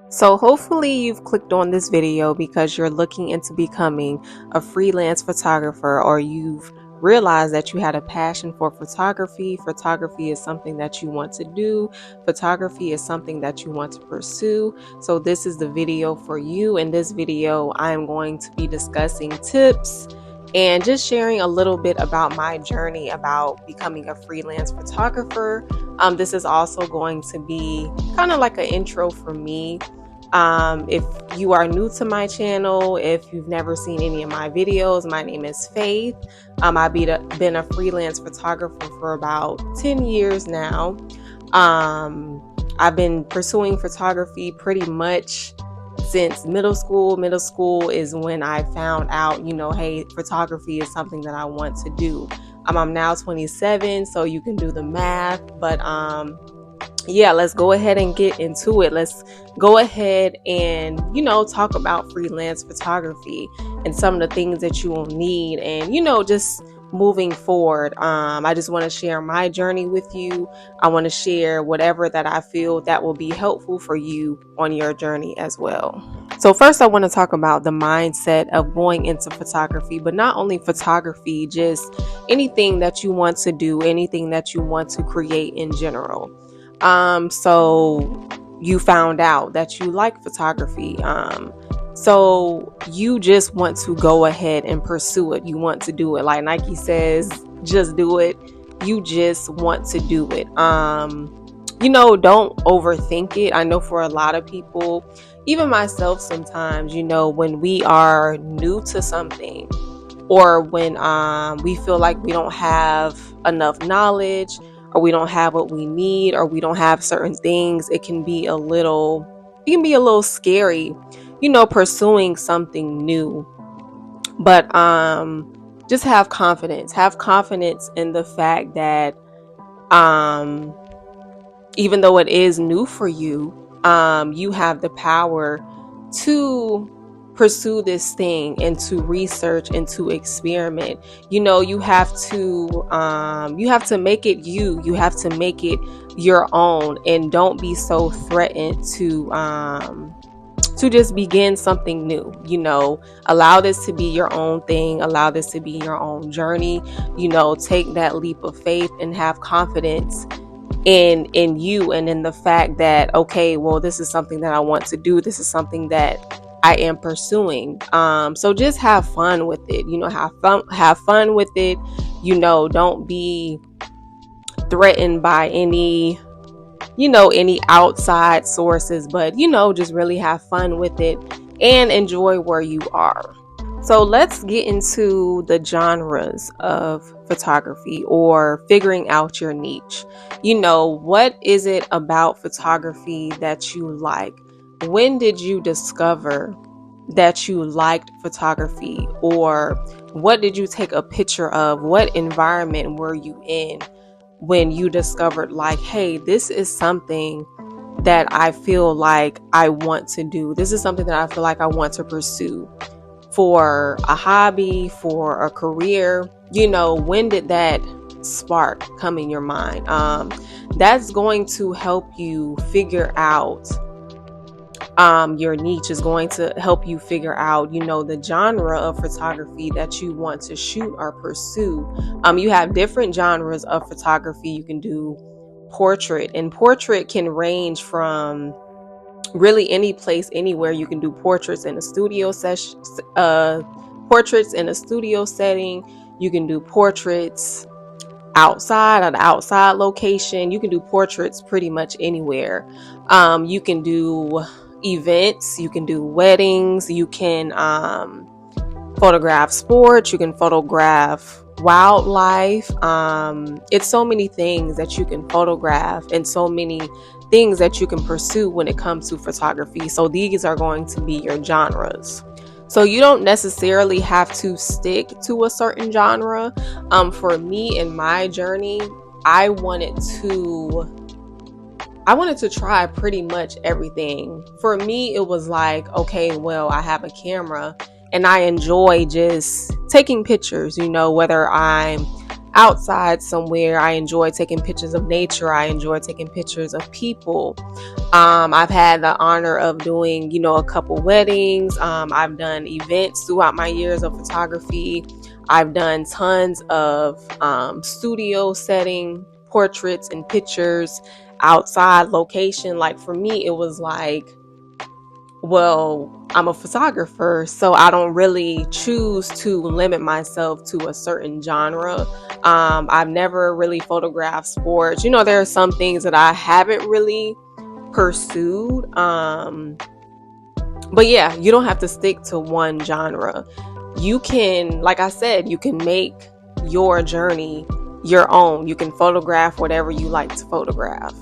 So hopefully you've clicked on this video because you're looking into becoming a freelance photographer, or you've realized that you had a passion for photography. Photography is something that you want to do. Photography is something that you want to pursue. So this is the video for you. In this video, I'm going to be discussing tips and just sharing a little bit about my journey about becoming a freelance photographer. This is also going to be kind of like an intro for me. If you are new to my channel, if you've never seen any of my videos, my name is Faith. I've been a freelance photographer for about 10 years now. I've been pursuing photography pretty much since middle school. Middle school is when I found out, hey, photography is something that I want to do. I'm now 27, so you can do the math, but yeah, let's go ahead and get into it. Let's go ahead and, talk about freelance photography and some of the things that you will need and, just moving forward. I just want to share my journey with you. I want to share whatever that I feel that will be helpful for you on your journey as well. So first, I want to talk about the mindset of going into photography, but not only photography, just anything that you want to do, anything that you want to create in general. So you found out that you like photography. So you just want to go ahead and pursue it. You want to do it. Like Nike says, just do it. You just want to do it. Don't overthink it. I know for a lot of people, even myself sometimes, when we are new to something, or when we feel like we don't have enough knowledge, or we don't have what we need, or we don't have certain things, it can be a little scary, pursuing something new. But just have confidence in the fact that even though it is new for you, you have the power to pursue this thing and to research and to experiment. You have to make it you have to make it your own, and don't be so threatened to just begin something new. Allow this to be your own thing, allow this to be your own journey. Take that leap of faith and have confidence in you and in the fact that, okay, well, this is something that I want to do, this is something that I am pursuing. So just have fun with it. Have fun with it. Don't be threatened by any outside sources, but just really have fun with it and enjoy where you are. So let's get into the genres of photography, or figuring out your niche. What is it about photography that you like? When did you discover that you liked photography? Or what did you take a picture of? What environment were you in when you discovered, like, hey, this is something that I feel like I want to do. This is something that I feel like I want to pursue for a hobby, for a career. When did that spark come in your mind? That's going to help you figure out your niche, is going to help you figure out, the genre of photography that you want to shoot or pursue. You have different genres of photography. You can do portrait, and portrait can range from really any place, anywhere. You can do portraits in a studio session, portraits in a studio setting. You can do portraits outside, at an outside location. You can do portraits pretty much anywhere. You can do events, you can do weddings, you can photograph sports, you can photograph wildlife. It's so many things that you can photograph, and so many things that you can pursue when it comes to photography. So these are going to be your genres. So you don't necessarily have to stick to a certain genre. For me, in my journey, I wanted to try pretty much everything. For me, it was like, okay, well, I have a camera and I enjoy just taking pictures, whether I'm outside somewhere. I enjoy taking pictures of nature. I enjoy taking pictures of people. I've had the honor of doing, a couple weddings. I've done events throughout my years of photography. I've done tons of studio setting, portraits and pictures, outside location. Like for me, it was like, well, I'm a photographer, so I don't really choose to limit myself to a certain genre. I've never really photographed sports. There are some things that I haven't really pursued. But yeah, you don't have to stick to one genre. You can, like I said, you can make your journey your own. You can photograph whatever you like to photograph.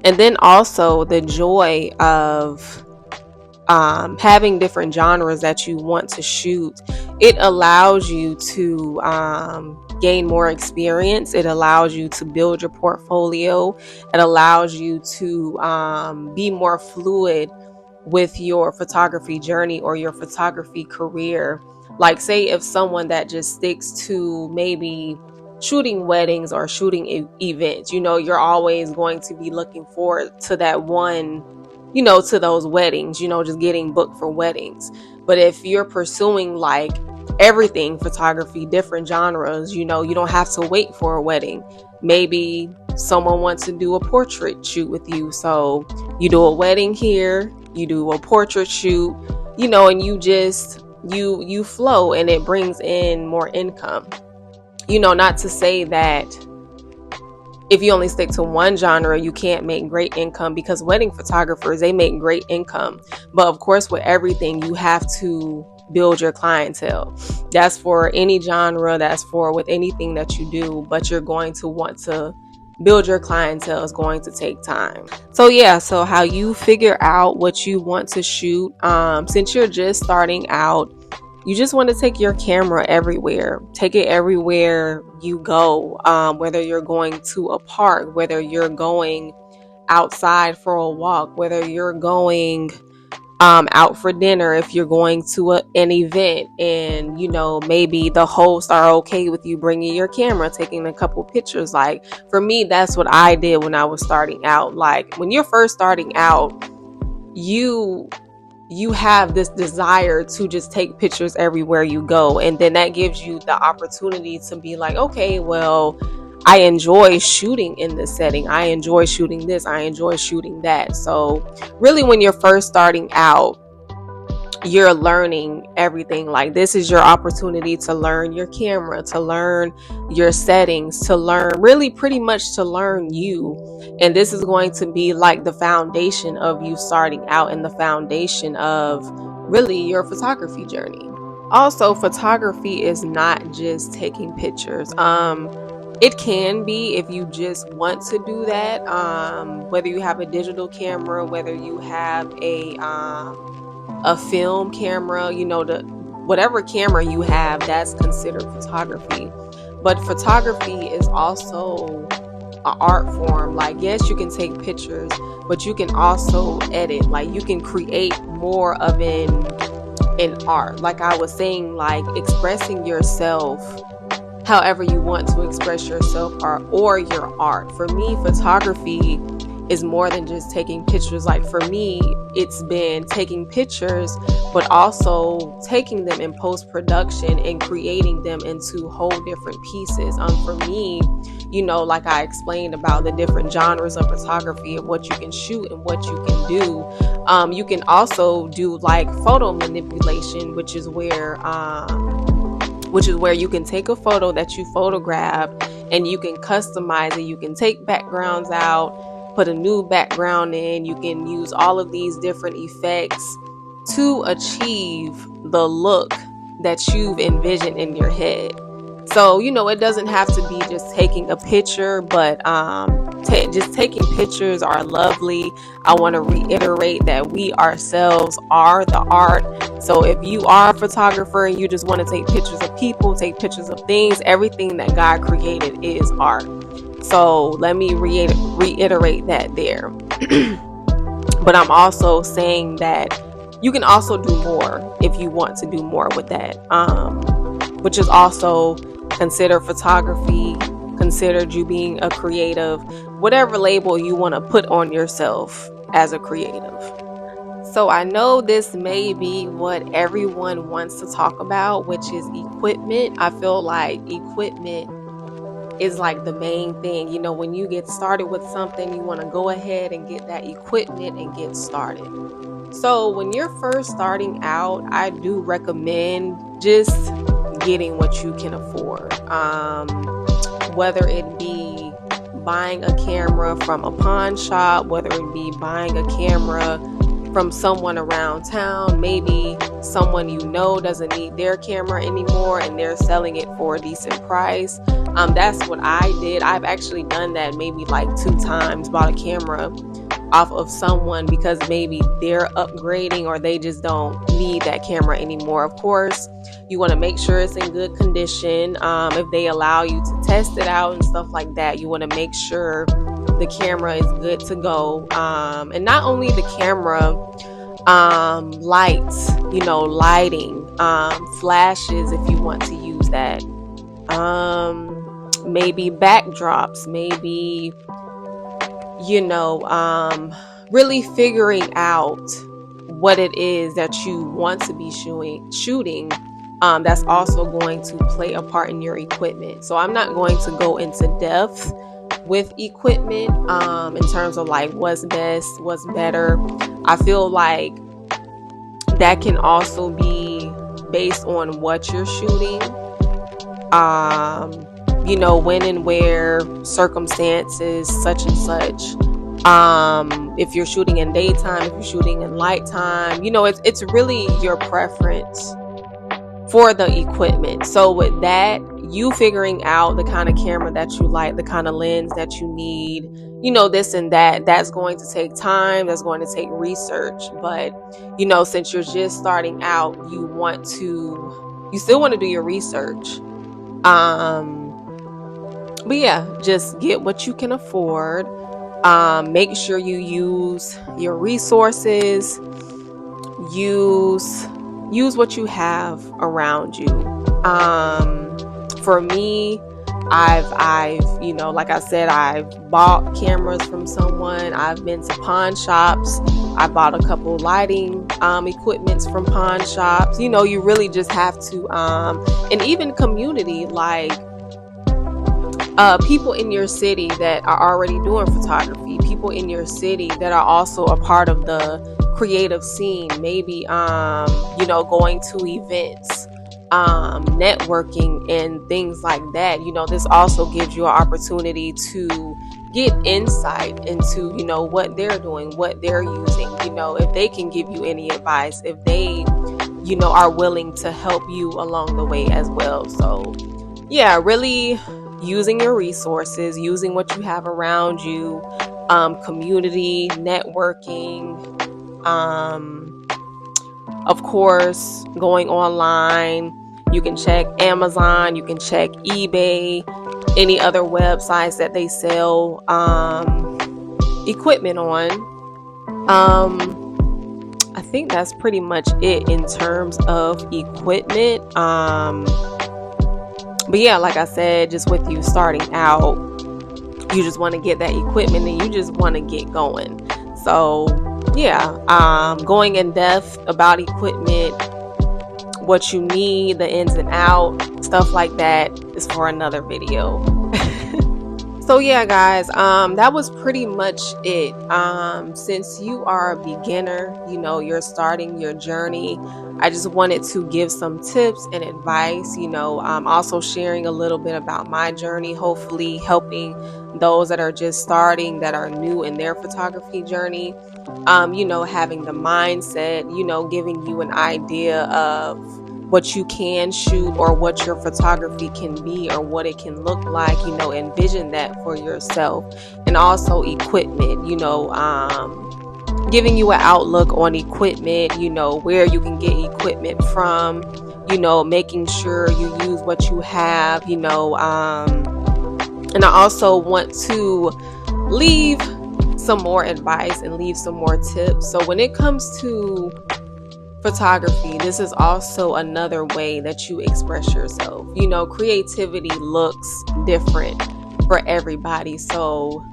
And then also the joy of having different genres that you want to shoot. It allows you to gain more experience. It allows you to build your portfolio. It allows you to be more fluid with your photography journey or your photography career. Like say if someone that just sticks to maybe shooting weddings or shooting events, you're always going to be looking forward to that one, to those weddings, just getting booked for weddings. But if you're pursuing like everything photography, different genres, you don't have to wait for a wedding. Maybe someone wants to do a portrait shoot with you. So you do a wedding here, you do a portrait shoot, and you just, you flow, and it brings in more income. Not to say that if you only stick to one genre, you can't make great income, because wedding photographers, they make great income. But of course, with everything, you have to build your clientele. That's for any genre, that's for with anything that you do, but you're going to want to build your clientele is going to take time. So how you figure out what you want to shoot, since you're just starting out, you just want to take your camera everywhere. Take it everywhere you go, whether you're going to a park, whether you're going outside for a walk, whether you're going out for dinner, if you're going to an event, and maybe the hosts are okay with you bringing your camera, taking a couple pictures. Like for me, that's what I did when I was starting out. Like when you're first starting out, you have this desire to just take pictures everywhere you go, and then that gives you the opportunity to be like, okay, well, I enjoy shooting in this setting, I enjoy shooting this, I enjoy shooting that. So really, when you're first starting out, you're learning everything. Like this is your opportunity to learn your camera, to learn your settings, to learn, really pretty much to learn you. And this is going to be like the foundation of you starting out, and the foundation of really your photography journey. Also, photography is not just taking pictures. It can be if you just want to do that, whether you have a digital camera, whether you have a film camera, whatever camera you have, that's considered photography. But photography is also an art form. Like, yes, you can take pictures, but you can also edit. Like, you can create more of an art. Like I was saying, like expressing yourself however you want to express yourself, or your art. For me, photography is more than just taking pictures. Like for me, it's been taking pictures, but also taking them in post-production and creating them into whole different pieces. For me, like I explained about the different genres of photography and what you can shoot and what you can do. You can also do like photo manipulation, which is where you can take a photo that you photographed and you can customize it. You can take backgrounds out, put a new background in. You can use all of these different effects to achieve the look that you've envisioned in your head. So, it doesn't have to be just taking a picture, but just taking pictures are lovely. I want to reiterate that we ourselves are the art. So if you are a photographer and you just want to take pictures of people, take pictures of things, everything that God created is art. So let me reiterate that there. But I'm also saying that you can also do more if you want to do more with that, which is also considered photography. considered you being a creative, whatever label you want to put on yourself as a creative. So I know this may be what everyone wants to talk about, which is equipment. I feel like equipment is like the main thing. When you get started with something, you want to go ahead and get that equipment and get started. So when you're first starting out, I do recommend just getting what you can afford. Whether it be buying a camera from a pawn shop, whether it be buying a camera from someone around town, maybe someone doesn't need their camera anymore and they're selling it for a decent price. That's what I did. I've actually done that maybe like 2 times, bought a camera off of someone because maybe they're upgrading or they just don't need that camera anymore. Of course, you want to make sure it's in good condition. If they allow you to test it out and stuff like that, you want to make sure the camera is good to go. And not only the camera, lights, lighting, flashes if you want to use that. Maybe backdrops, maybe really figuring out what it is that you want to be shooting. That's also going to play a part in your equipment. So I'm not going to go into depth with equipment in terms of like what's best, what's better. I feel like that can also be based on what you're shooting, when and where, circumstances, such and such. If you're shooting in daytime, if you're shooting in nighttime, it's really your preference for the equipment. So with that, you figuring out the kind of camera that you like, the kind of lens that you need, this and that's going to take time, that's going to take research. But since you're just starting out, you still want to do your research. But yeah, just get what you can afford. Make sure you use your resources. Use what you have around you. For me, I've like I said, I've bought cameras from someone. I've been to pawn shops. I bought a couple lighting equipments from pawn shops. You really just have to, and even community, like people in your city that are already doing photography, people in your city that are also a part of the creative scene, maybe going to events, networking and things like that. This also gives you an opportunity to get insight into what they're doing, what they're using, if they can give you any advice, if they are willing to help you along the way as well. So yeah, really using your resources, using what you have around you, community, networking, of course, going online. You can check Amazon, you can check eBay, any other websites that they sell equipment on. I think that's pretty much it in terms of equipment. But yeah, like I said, just with you starting out, you just want to get that equipment and you just want to get going. So yeah, going in depth about equipment, what you need, the ins and outs, stuff like that is for another video. So yeah, guys, that was pretty much it. Since you are a beginner, you're starting your journey, I just wanted to give some tips and advice, also sharing a little bit about my journey, hopefully helping those that are just starting, that are new in their photography journey, having the mindset, giving you an idea of what you can shoot or what your photography can be or what it can look like, envision that for yourself. And also equipment, giving you an outlook on equipment, where you can get equipment from, making sure you use what you have, and I also want to leave some more advice and leave some more tips. So when it comes to photography, this is also another way that you express yourself. Creativity looks different for everybody. So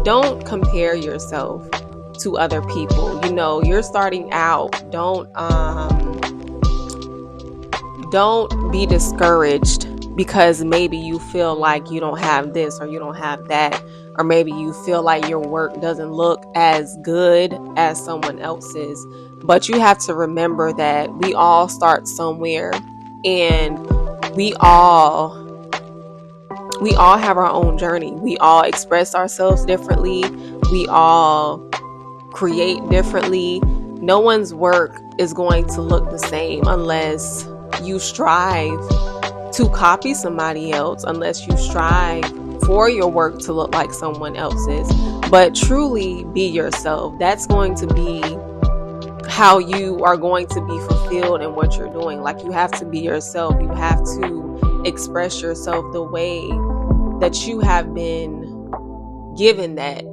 don't compare yourself to other people. You know, you're starting out. Don't be discouraged because maybe you feel like you don't have this or you don't have that, or maybe you feel like your work doesn't look as good as someone else's. But you have to remember that we all start somewhere, and we all have our own journey. We all express ourselves differently. We all create differently. No one's work is going to look the same unless you strive to copy somebody else, unless you strive for your work to look like someone else's. But truly be yourself. That's going to be how you are going to be fulfilled in what you're doing. Like, you have to be yourself. You have to express yourself the way that you have been given that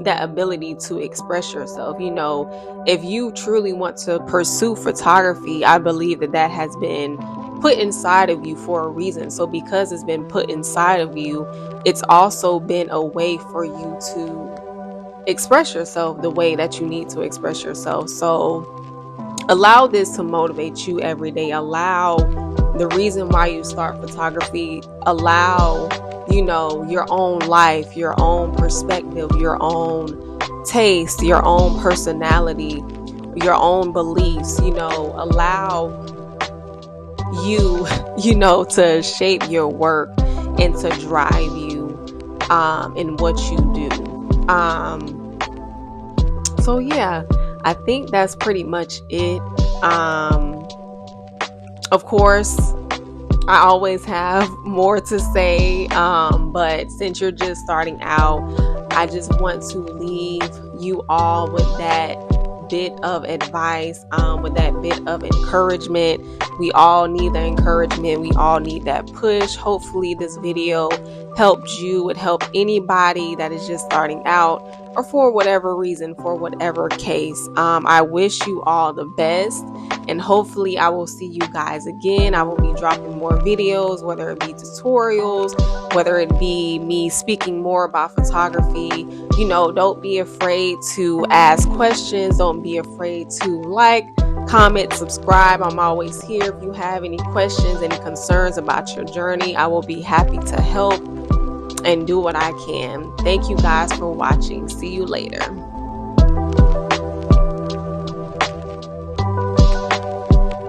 ability to express yourself. You know, if you truly want to pursue photography, I believe that has been put inside of you for a reason. So because it's been put inside of you, it's also been a way for you to express yourself the way that you need to express yourself. So allow this to motivate you every day. Allow the reason why you start photography. Allow, you know, your own life, your own perspective, your own taste, your own personality, your own beliefs, you know, allow you know, to shape your work and to drive you in what you do. So yeah, I think that's pretty much it. Of course, I always have more to say, but since you're just starting out, I just want to leave you all with that bit of advice, with that bit of encouragement. We all need the encouragement. We all need that push. Hopefully this video helped you. It helped anybody that is just starting out, or for whatever reason, for whatever case. I wish you all the best, and hopefully I will see you guys again. I will be dropping more videos, whether it be tutorials, whether it be me speaking more about photography. You know, don't be afraid to ask questions. Don't be afraid to like, comment, subscribe. I'm always here. If you have any questions, any concerns about your journey, I will be happy to help and do what I can. Thank you guys for watching. See you later.